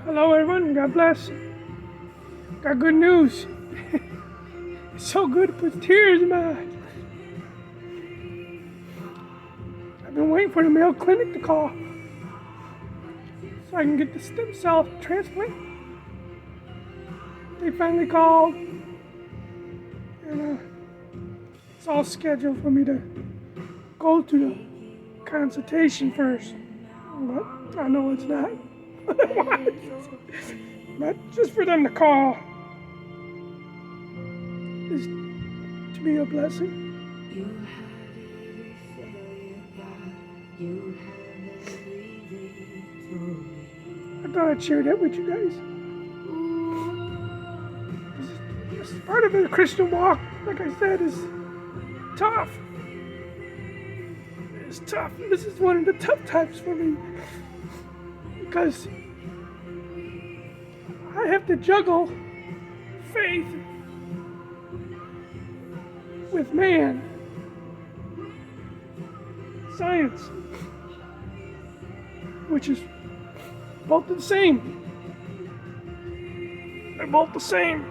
Hello, everyone. God bless. Got good news. It's so good it puts tears in my eyes. I've been waiting for the Mayo Clinic to call so I can get the stem cell transplant. They finally called, and it's all scheduled for me to go to the consultation first. But I know it's not. But just for them to call is to me a blessing. I thought I'd share that with you guys. This part of the Christian walk, like I said, is tough. It's tough. This is one of the tough times for me because I have to juggle faith with man, science, which is both the same. They're both the same.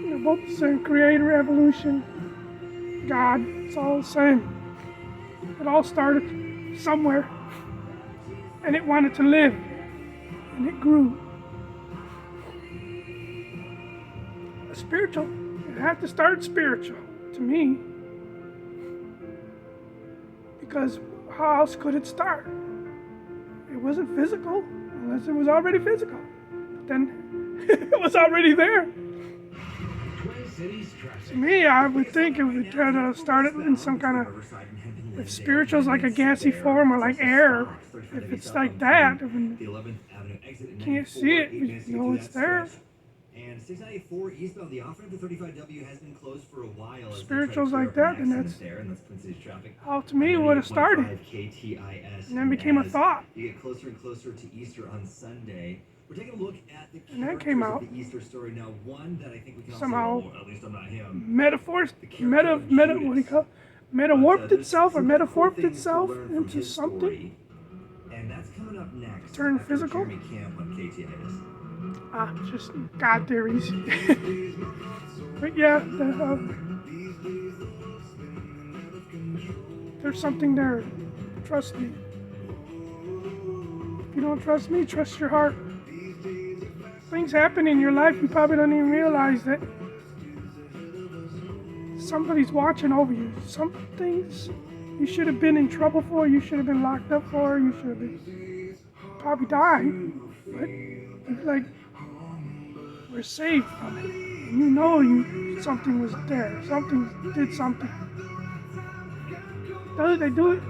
They're both the same. Creator, evolution, God, it's all the same. It all started somewhere, and it wanted to live, and it grew. Spiritual, it had to start spiritual, to me, because how else could it start? It wasn't physical, unless it was already physical. But then, it was already there. To me, I would think it would start it in some kind of, if spiritual's like a gassy form or like air, if it's like that, you can't see it, you know it's there. And 694 eastbound, the off-ramp to 35W has been closed for a while. Spirituals like that, and that's how to me it would have started. And then became a thought. You get closer and closer to Easter on Sunday. We're taking a look at the and that came out. Of the Easter story. Now, one that I think we can somehow also, at least I'm not him. Metawarped itself into something. And that's coming up next. Turned physical. Jeremy Camp on KTIS. Just God theories. But yeah, there's something there. Trust me. If you don't trust me, trust your heart. Things happen in your life you probably don't even realize that somebody's watching over you. Some things you should have been in trouble for, you should have been locked up for, you should have been probably died. But it's like we're saved from it. And you know something was there. Something did something. They do it.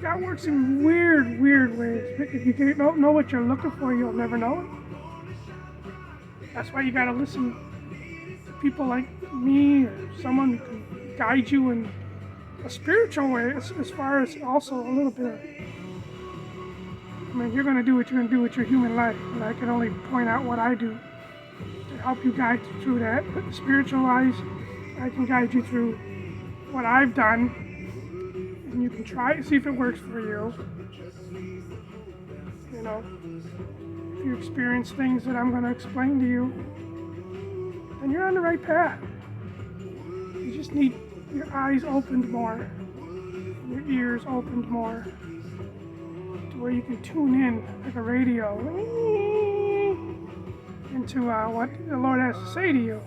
God works in weird ways. If you don't know what you're looking for, you'll never know it. That's why you gotta listen to people like me or someone who can guide you in a spiritual way, as far as also a little bit of, I mean, you're gonna do what you're gonna do with your human life, and I can only point out what I do to help you guide through that. But spiritual wise, I can guide you through what I've done, and you can try to see if it works for you. You know, if you experience things that I'm going to explain to you, then you're on the right path. You just need your eyes opened more, your ears opened more, to where you can tune in like a radio into what the Lord has to say to you.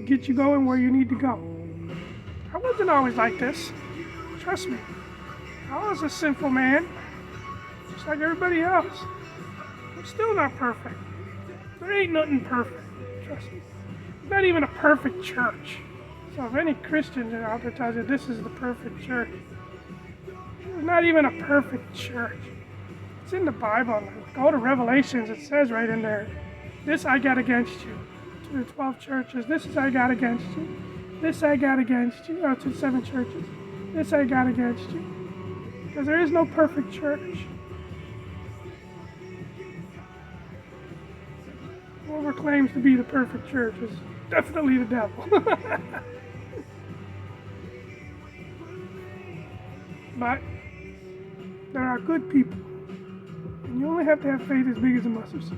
Get you going where you need to go. I wasn't always like this. Trust me. I was a sinful man, just like everybody else. I'm still not perfect. There ain't nothing perfect. Trust me. Not even a perfect church. So if any Christians are out there tells you this is the perfect church, there's not even a perfect church. It's in the Bible. Go to Revelations. It says right in there, this I got against you. To the 12 churches, this is I got against you. This I got against you. Or to 7 churches, this I got against you. Because there is no perfect church. Whoever claims to be the perfect church is definitely the devil. But there are good people. And you only have to have faith as big as a mustard seed.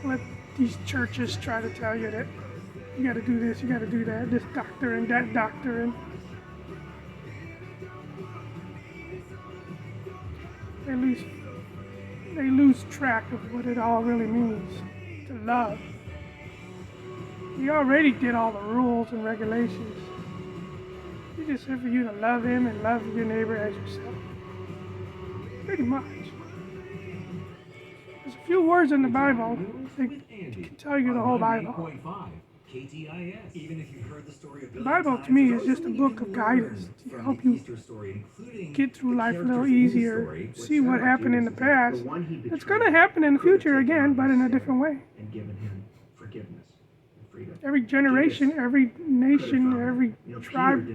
Don't let these churches try to tell you that you got to do this, you got to do that, this doctrine, that doctrine. They lose track of what it all really means to love. He already did all the rules and regulations. He just said for you to love him and love your neighbor as yourself. Pretty much. There's a few words in the Bible that can tell you the whole Bible. KTIS. Even if you've heard the story of The Bible to me is just a book of guidance to help you get through life a little easier, see what happened in the past. It's going to happen in the future again, but in a different way. And given him forgiveness and freedom. Every generation, every nation, every tribe,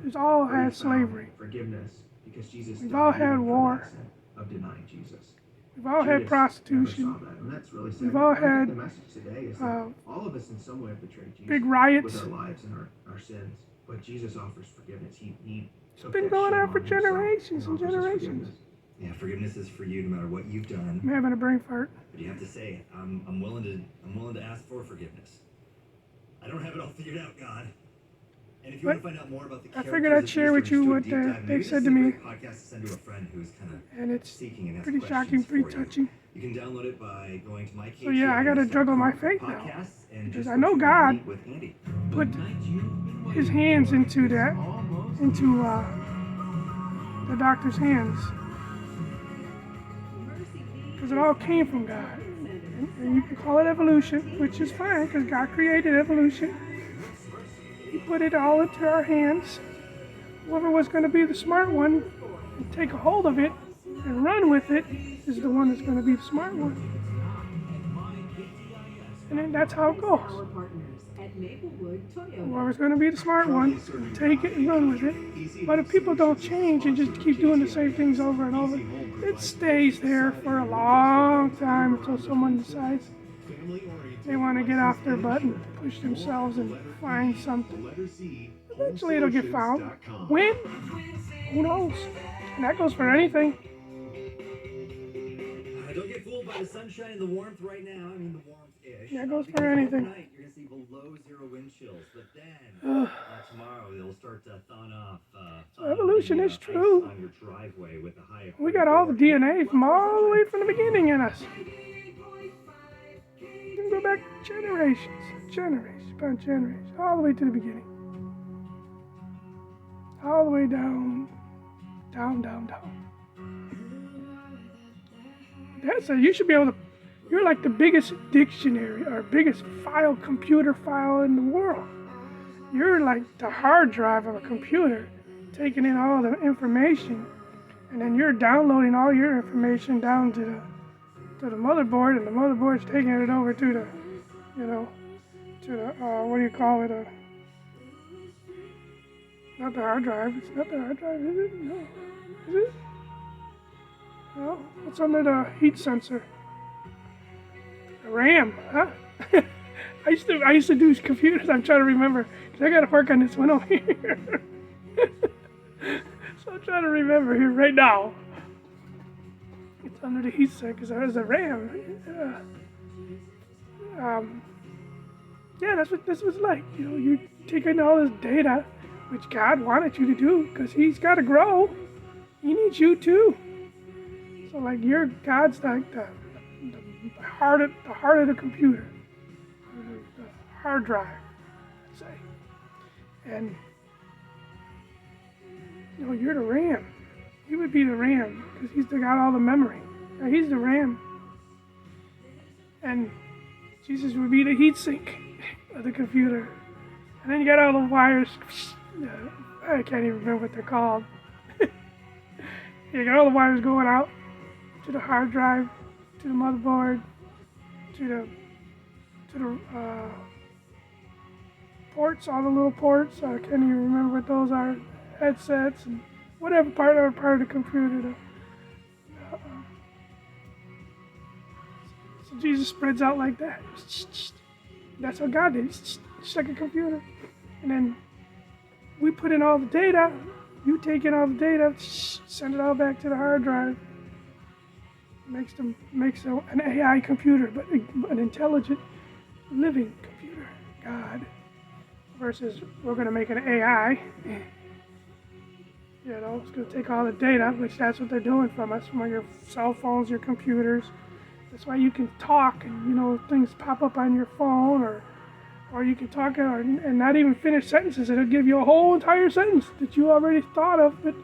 it all has slavery. Forgiveness because Jesus We've all had war. Of denying Jesus. We've all had prostitution. And that's really sad. We've all I think had the message today is that all of us in some way have betrayed Jesus big riots. with our lives and our sins. But Jesus offers forgiveness. He It's been going on for generations and generations. Yeah, forgiveness is for you no matter what you've done. I'm having a brain fart. But you have to say, I'm willing to ask for forgiveness. I don't have it all figured out, God. And if you want to find out more about the I characters figured I'd of share with Easter you and just do a what deep dive, they maybe said this to is a me. great podcast to send to a friend who's kind of And it's seeking and has pretty questions shocking, pretty for you. touching. You can download it by going to my So yeah, I gotta juggle my faith now. Because I know God put his hands into that, into the doctor's hands. Because it all came from God. And you can call it evolution, which is fine, because God created evolution. He put it all into our hands. Whoever was going to be the smart one and take a hold of it and run with it is the one that's going to be the smart one. And then that's how it goes. Whoever's going to be the smart one, take it and run with it. But if people don't change and just keep doing the same things over and over, it stays there for a long time until someone decides they want to get off their butt and push themselves and find something. Eventually it'll get found. When? Who knows? And that goes for anything. Don't get fooled by the sunshine and the warmth right now. I mean, the warmth-ish. That goes Because for anything. overnight, you're going to see below zero wind chills. But then, tomorrow, they'll start to thaw off. So evolution is ice true. on your driveway with a high of We got all the 44. DNA from all the way from the beginning in us. You can go back generations upon generations, all the way to the beginning. All the way down. That's you should be able to, you're like the biggest dictionary or biggest computer file in the world. You're like the hard drive of a computer, taking in all the information, and then you're downloading all your information down to the motherboard, and the motherboard's taking it over to the, what do you call it? Not the hard drive. It's not the hard drive, is it? No. Is it? No. What's under the heat sensor? The RAM, huh? I used to do computers. I'm trying to remember, because I got to work on this one over here. So I'm trying to remember here right now. It's under the heat sensor, because there's a RAM. Yeah, that's what this was like. You're taking all this data, which God wanted you to do, because He's got to grow. He needs you too. So like God's like the heart of the computer, the hard drive, I'd say. And you're the RAM. He would be the RAM because He's got all the memory. Now, He's the RAM, and Jesus would be the heat sink of the computer. And then you got all the wires. I can't even remember what they're called. You got all the wires going out to the hard drive, to the motherboard, to the ports, all the little ports. I can't even remember what those are. Headsets and whatever part of the computer. So Jesus spreads out like that. That's what God did. It's like a computer. And then we put in all the data. You take in all the data, send it all back to the hard drive. Makes an AI computer, but an intelligent, living computer. God. Versus we're going to make an AI. You know, it's going to take all the data, which that's what they're doing from us, from your cell phones, your computers. That's why you can talk and, you know, things pop up on your phone, or you can talk and not even finish sentences. It'll give you a whole entire sentence that you already thought of, but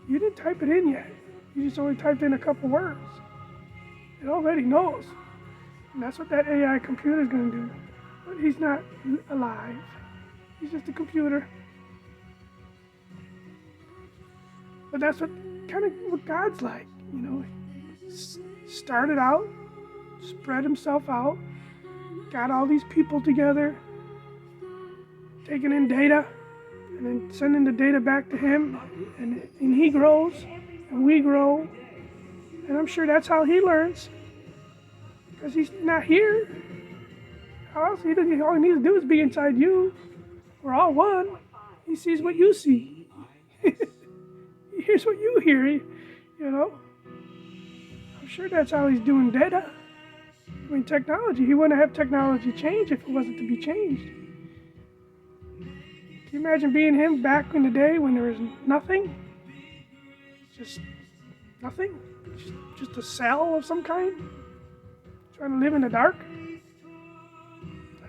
you didn't type it in yet. You just only typed in a couple words. It already knows. And that's what that AI computer is going to do. But he's not alive. He's just a computer. But that's what God's like, you know. Started out, spread himself out, got all these people together, taking in data, and then sending the data back to him, and he grows, and we grow, and I'm sure that's how he learns, because he's not here. How else? All he needs to do is be inside you. We're all one. He sees what you see. He hears what you hear, you know. I'm sure that's how he's doing data. I mean, technology. He wouldn't have technology change if it wasn't to be changed. Can you imagine being him back in the day when there was nothing? Just nothing? Just a cell of some kind? Trying to live in the dark?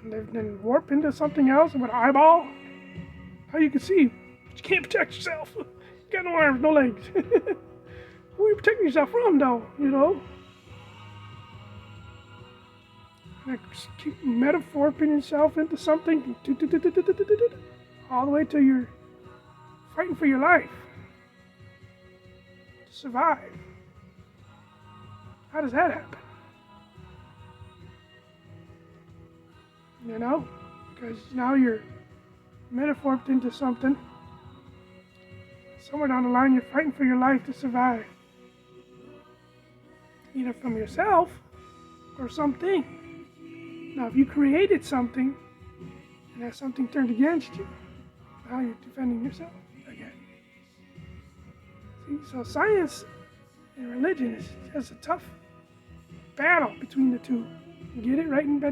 And then warp into something else with an eyeball? How you can see, but you can't protect yourself. You got no arms, no legs. Who are you protecting yourself from, though? You know? Like, keep metaphorping yourself into something all the way till you're fighting for your life to survive. How does that happen? You know? Because now you're metaphorped into something. Somewhere down the line, you're fighting for your life to survive. Either from yourself or something. Now, if you created something and that something turned against you, now you're defending yourself again. See, so science and religion is just a tough battle between the two. Get it right in bed.